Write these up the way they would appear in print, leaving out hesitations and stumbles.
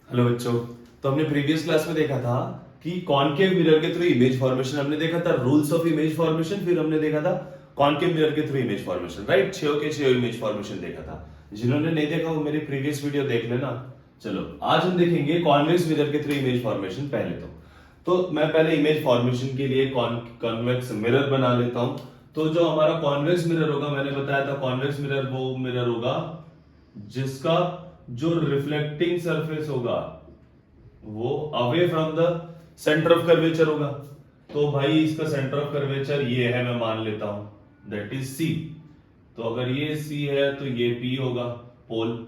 Hello बच्चों। तो हमने प्रीवियस क्लास में देखा था कि कॉनकेव मिरर के थ्रू इमेज फॉर्मेशन हमने देखा था, रूल्स ऑफ इमेज फॉर्मेशन। फिर हमने देखा था कॉनकेव मिरर के through image formation, right. 6 image formation देखा था। जिन्होंने नहीं देखा वो मेरी प्रीवियस वीडियो देख लेना। चलो आज हम देखेंगे कॉन्वेक्स मिरर के थ्रू इमेज फॉर्मेशन। पहले तो मैं पहले इमेज फॉर्मेशन के लिए कॉन्वेक्स मिरर बना लेता हूं। तो जो हमारा कॉन्वेक्स मिरर होगा, मैंने बताया था कॉन्वेक्स मिरर वो मिरर होगा जिसका जो रिफ्लेक्टिंग सरफेस होगा वो away from the centre of curvature होगा। तो भाई इसका सेंटर ऑफ कर्वेचर ये है, मैं मान लेता हूं दैट इज सी। तो अगर ये सी है तो ये पी होगा, पोल।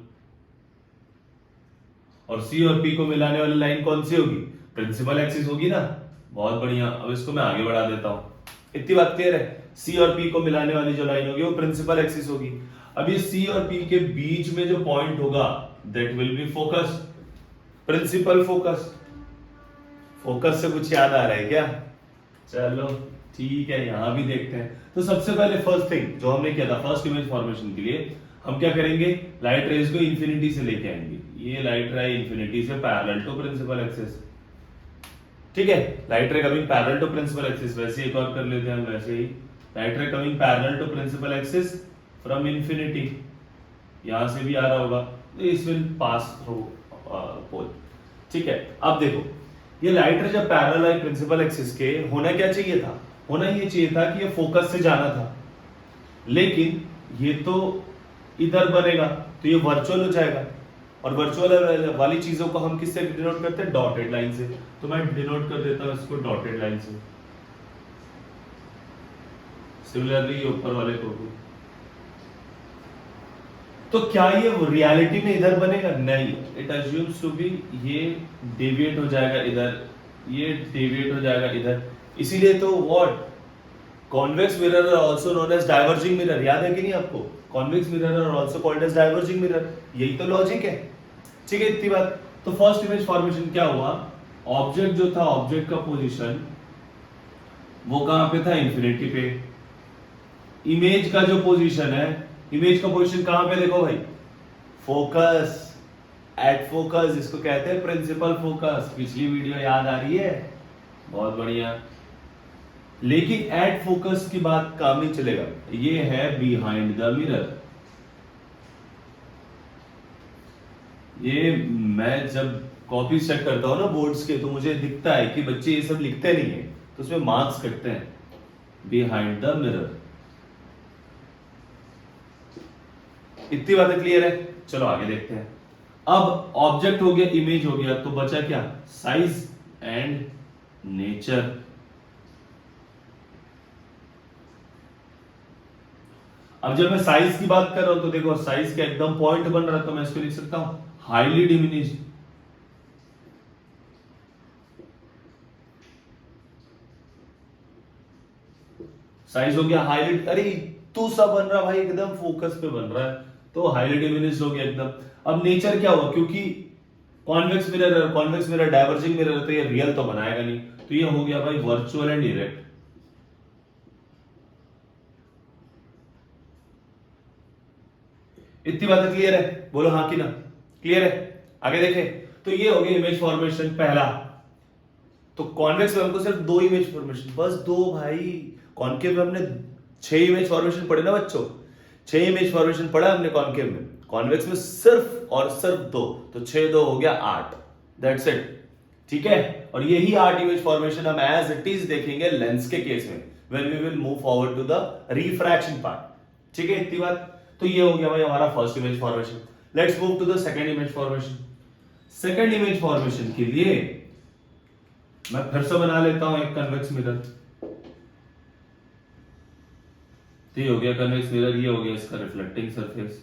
और सी और पी को मिलाने वाली लाइन कौन सी होगी? प्रिंसिपल एक्सिस होगी ना। बहुत बढ़िया। अब इसको मैं आगे बढ़ा देता हूं। इतनी बात क्लियर है? सी और पी को मिलाने वाली जो लाइन होगी वो प्रिंसिपल एक्सिस होगी। अब ये सी और पी के बीच में जो पॉइंट होगा that will be focus, principal focus. Focus से कुछ याद आ रहा है क्या? चलो ठीक है, यहां भी देखते हैं। तो सबसे पहले फर्स्ट थिंग जो हमने किया था फर्स्ट इमेज फॉर्मेशन के लिए, हम क्या करेंगे? लाइट रेज को इंफिनिटी से लेके आएंगे। ये लाइट रे इंफिनिटी से पैरेलल टू प्रिंसिपल एक्सिस। ठीक है, light ray coming parallel to principal axis. वैसे एक और कर लेते हैं वैसे ही। Light ray coming parallel to principal axis from infinity. यहां से भी आ रहा होगा तो इस विल पास थ्रू पोल। ठीक है, अब देखो ये लाइट रे जब पैरेलल है प्रिंसिपल एक्सिस के, होना क्या चाहिए था? होना ये चाहिए था कि ये फोकस से जाना था, लेकिन ये तो इधर बनेगा तो ये वर्चुअल हो जाएगा। और वर्चुअल वाली चीजों को हम किससे डिनोट करते हैं? डॉटेड लाइन से। तो मैं डिनोट कर देता हूं इसको डॉटेड लाइन से। सिमिलरली ऊपर वाले को भी। तो क्या ये रियलिटी में इधर बनेगा? नहीं, इट अज्यूम्स टू बी ये डेविएट हो जाएगा इधर, ये डेविएट हो जाएगा इधर। इसीलिए तो what convex mirror are also known as diverging mirror. याद है कि नहीं आपको? Convex mirror are also called as diverging mirror. यही तो लॉजिक है। ठीक है, इतनी बात। तो फर्स्ट इमेज फॉर्मेशन क्या हुआ? ऑब्जेक्ट जो था, ऑब्जेक्ट का पोजीशन वो कहां पे था? इंफिनिटी पे। इमेज का जो पोजीशन है, इमेज का पोजीशन कहां पे? देखो भाई, फोकस, एट फोकस। इसको कहते हैं प्रिंसिपल फोकस। पिछली वीडियो याद आ रही है? बहुत बढ़िया। लेकिन एट फोकस की बात काम नहीं चलेगा, ये है बिहाइंड द मिरर। ये मैं जब कॉपी चेक करता हूं ना बोर्ड्स के, तो मुझे दिखता है कि बच्चे ये सब लिखते नहीं है, तो उसमें मार्क्स कटते हैं बिहाइंड द मिरर। इतनी बातें क्लियर है? चलो आगे देखते हैं। अब ऑब्जेक्ट हो गया, इमेज हो गया, तो बचा क्या? Size and nature. अब जब मैं साइज की बात कर रहा हूं तो देखो साइज का एकदम पॉइंट बन रहा है, तो मैं इसको लिख सकता हूं हाईली डिमिनिश्ड। साइज हो गया हाईली, अरे तू सा बन रहा भाई, एकदम फोकस पे बन रहा है, तो हाईली डिमिनिश्ड हो गया एकदम। अब नेचर क्या हुआ? क्योंकि कॉन्वेक्स मिरर डाइवर्जिंग मिरर है, तो ये रियल तो बनाएगा नहीं, तो ये हो गया भाई वर्चुअल एंड डायरेक्ट। इतनी बातें क्लियर है? बोलो हाँ कि ना। क्लियर है? आगे देखें। तो ये हो गया इमेज फॉर्मेशन पहला। तो कॉन्वेक्स में हमको सिर्फ दो इमेज फॉर्मेशन, बस दो भाई। कॉन्केव में हमने 6 इमेज फॉर्मेशन पढ़े ना बच्चों, 6 इमेज फॉर्मेशन पढ़ा हमने कॉन्केव में। कॉन्वेक्स में सिर्फ और सिर्फ दो, तो 6 2 हो गया 8। That's it. ठीक है, और यही 8 इमेज फॉर्मेशन हम एज इट इज देखेंगे लेंस के केस में, when we will move forward to the refraction part. ठीक है, इतनी बात। तो ये हो गया भाई हमारा first image formation. Let's move to the second image formation. Second image formation के लिए मैं फिर से बना लेता हूं एक कन्वेक्स मिरर। तो ये हो गया कन्वेक्स मिरर, ये हो गया इसका रिफ्लेक्टिंग सरफेस,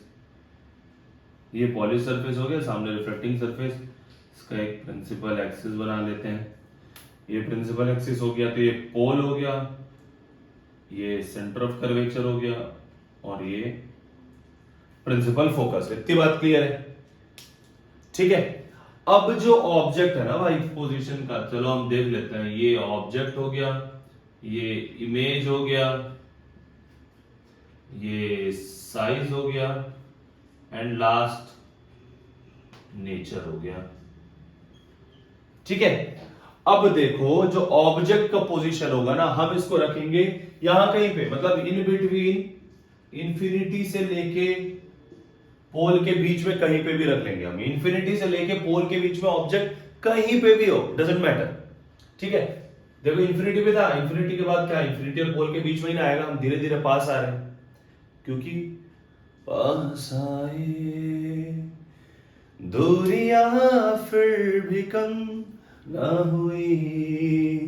ये पॉलिश सरफेस हो गया, सामने रिफ्लेक्टिंग सरफेस। इसका एक प्रिंसिपल एक्सिस बना लेते हैं। ये प्रिंसिपल एक्सिस हो गया, तो ये पोल हो गया, ये सेंटर ऑफ कर्वेचर हो गया, और ये प्रिंसिपल फोकस। इतनी बात क्लियर है? ठीक है। अब जो ऑब्जेक्ट है ना भाई पोजीशन का, चलो हम देख लेते हैं। ये ऑब्जेक्ट हो गया, ये इमेज हो गया, ये साइज हो गया, एंड लास्ट नेचर हो गया। ठीक है। अब देखो जो ऑब्जेक्ट का पोजीशन होगा ना, हम इसको रखेंगे यहां कहीं पे, मतलब इन बिटवीन इंफिनिटी से लेके पोल के बीच में कहीं पे भी रख लेंगे हम। इंफिनिटी से लेके पोल के बीच में ऑब्जेक्ट कहीं पे भी हो, डजंट मैटर। ठीक है, देखो इंफिनिटी पे था, इंफिनिटी के बाद क्या, इंफिनिटी और पोल के बीच में ही ना आएगा, हम धीरे धीरे पास आ रहे हैं, क्योंकि पास आए दूरियां फिर भी कम ना हुई।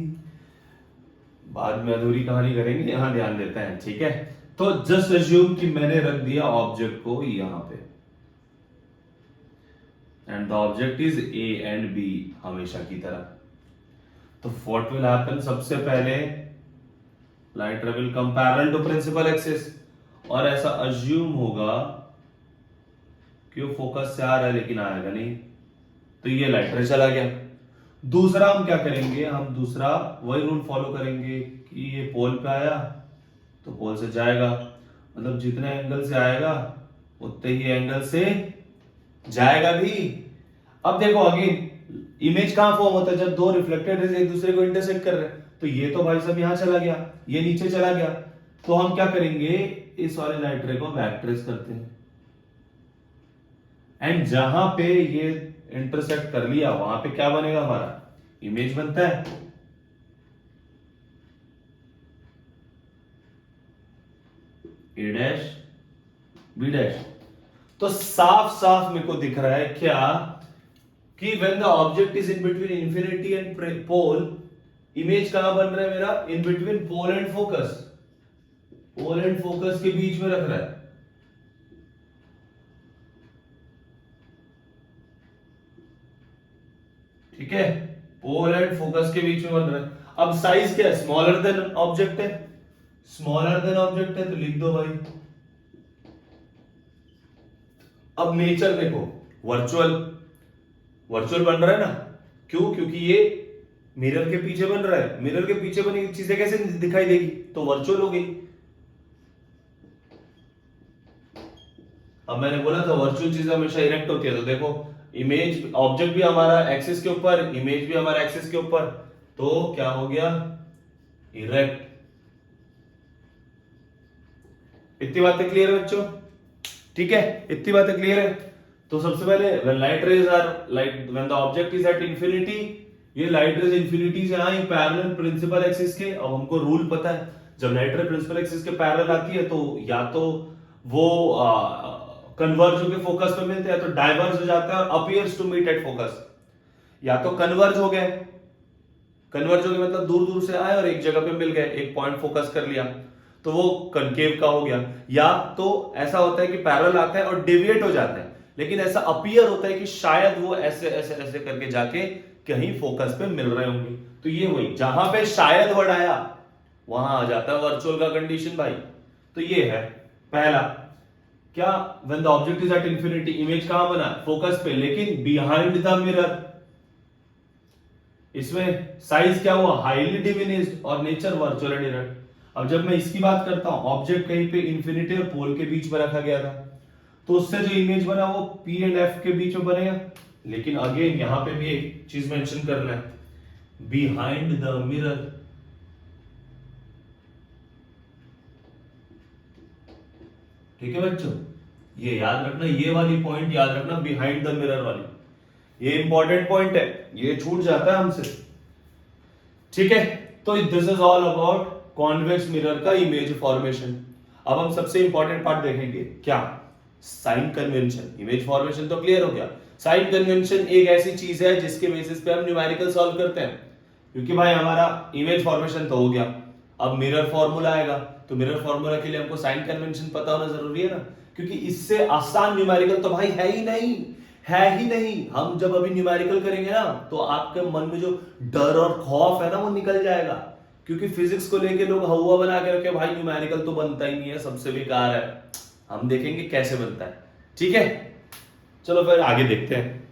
बाद में अधूरी कहानी करेंगे, यहां ध्यान देते हैं। ठीक है, तो जस्ट अज्यूम कि मैंने रख दिया ऑब्जेक्ट को यहां पे, and the object is A and B हमेशा की तरह। तो व्हाट विल हैपन, सबसे पहले light ray will come parallel to principal axis, और ऐसा अज्यूम होगा कि वो फोकस से आ रहा है लेकिन आएगा नहीं, तो ये लाइट रे चला गया। दूसरा हम क्या करेंगे, हम दूसरा वही रूल फॉलो करेंगे कि ये पोल पे आया तो पोल से जाएगा, मतलब जितने एंगल से आएगा उतने ही एंगल से जाएगा भी। अब देखो अगेन इमेज कहां फॉर्म होता है, जब दो रिफ्लेक्टेड रेज एक दूसरे को इंटरसेक्ट कर रहे हैं। तो ये तो भाई साहब यहां चला गया, ये नीचे चला गया, तो हम क्या करेंगे, इस वाले लाइट रे को बैक ट्रेस करते हैं, एंड जहां पे ये इंटरसेक्ट कर लिया वहां पे क्या बनेगा, हमारा इमेज बनता है। ए डैश बी डैश। तो साफ साफ मेरे को दिख रहा है क्या कि when the object is in between infinity and pole, image कहां बन रहा है मेरा, in between pole and focus, pole and focus के बीच में रख रहा है। ठीक है, पोल एंड फोकस के बीच में बन रहा है। अब साइज क्या है, स्मॉलर देन ऑब्जेक्ट है, स्मॉलर देन ऑब्जेक्ट है तो लिख दो भाई। अब नेचर देखो, वर्चुअल, वर्चुअल बन रहा है ना, क्यों, क्योंकि ये मिरर के पीछे बन रहा है, मिरर के पीछे बनी चीजें कैसे दिखाई देगी, तो वर्चुअल हो गई। अब मैंने बोला था वर्चुअल चीजें हमेशा इरेक्ट होती है, तो देखो इमेज, ऑब्जेक्ट भी हमारा एक्सिस के ऊपर, इमेज भी हमारा एक्सिस के ऊपर, तो क्या हो गया, इरेक्ट। इतनी बातें क्लियर है बच्चों, ठीक है, इतनी बातें क्लियर है। तो सबसे पहले when light rays are like when the object is at infinity, ये लाइट रेज इंफिनिटी से आई पैरेलल प्रिंसिपल एक्सिस के। अब हमको रूल पता है, जब लाइट रे प्रिंसिपल एक्सिस के पैरेलल आती है तो या तो वो कन्वर्ज होकर फोकस पे मिलते हैं, तो डाइवर्ज हो जाता है और appears to meet at focus. या तो कन्वर्ज हो गए, कन्वर्ज हो गए मतलब दूर दूर से आए और एक जगह पे मिल गए, एक पॉइंट फोकस कर लिया, तो वो कनकेव का हो गया। या तो ऐसा होता है कि पैरेलल आता है और डेविएट हो जाता है, लेकिन ऐसा अपीयर होता है कि शायद वो ऐसे ऐसे ऐसे करके जाके कहीं फोकस पे मिल रहे होंगे। तो ये वही, जहां पे शायद वर्ड आया वहां आ जाता है वर्चुअल का कंडीशन भाई। तो ये है पहला, क्या, when the object is at infinity, image कहां बना, फोकस पे, लेकिन बिहाइंड द मिरर। इसमें साइज क्या हुआ, हाईली डिमिनिश्ड, और नेचर वर्चुअल एंड इरेक्ट। अब जब मैं इसकी बात करता हूं, ऑब्जेक्ट कहीं पे इंफिनिटी और पोल के बीच में रखा गया था, तो उससे जो इमेज बना वो P एंड F के बीच में बनेगा। लेकिन अगेन यहां पे भी एक चीज मेंशन करना है, बिहाइंड द मिरर। ठीक है बच्चों, ये याद रखना, ये वाली पॉइंट याद रखना, बिहाइंड द मिरर वाली, ये इंपॉर्टेंट पॉइंट है, ये छूट जाता है हमसे। ठीक है, तो this is all about convex mirror का इमेज फॉर्मेशन। अब हम सबसे इंपॉर्टेंट पार्ट देखेंगे, क्या, साइन कन्वेंशन। इमेज फॉर्मेशन तो क्लियर हो गया, साइन कन्वेंशन एक ऐसी चीज है जिसके बेसिस पे हम न्यूमेरिकल सॉल्व करते हैं। क्योंकि भाई हमारा इमेज फॉर्मेशन तो हो गया, अब मिरर फॉर्मूला आएगा, तो मिरर फॉर्मूला के लिए हमको साइन कन्वेंशन पता होना जरूरी है ना, क्योंकि इससे आसान न्यूमेरिकल तो भाई है ही नहीं, है ही नहीं। हम जब अभी न्यूमेरिकल करेंगे ना, तो आपके मन में जो डर और खौफ है ना वो निकल जाएगा, क्योंकि फिजिक्स को लेके लोग हवा बना के रखे, भाई न्यूमेरिकल तो बनता ही नहीं है, सबसे बेकार है। हम देखेंगे कैसे बनता है, ठीक है। चलो फिर आगे देखते हैं।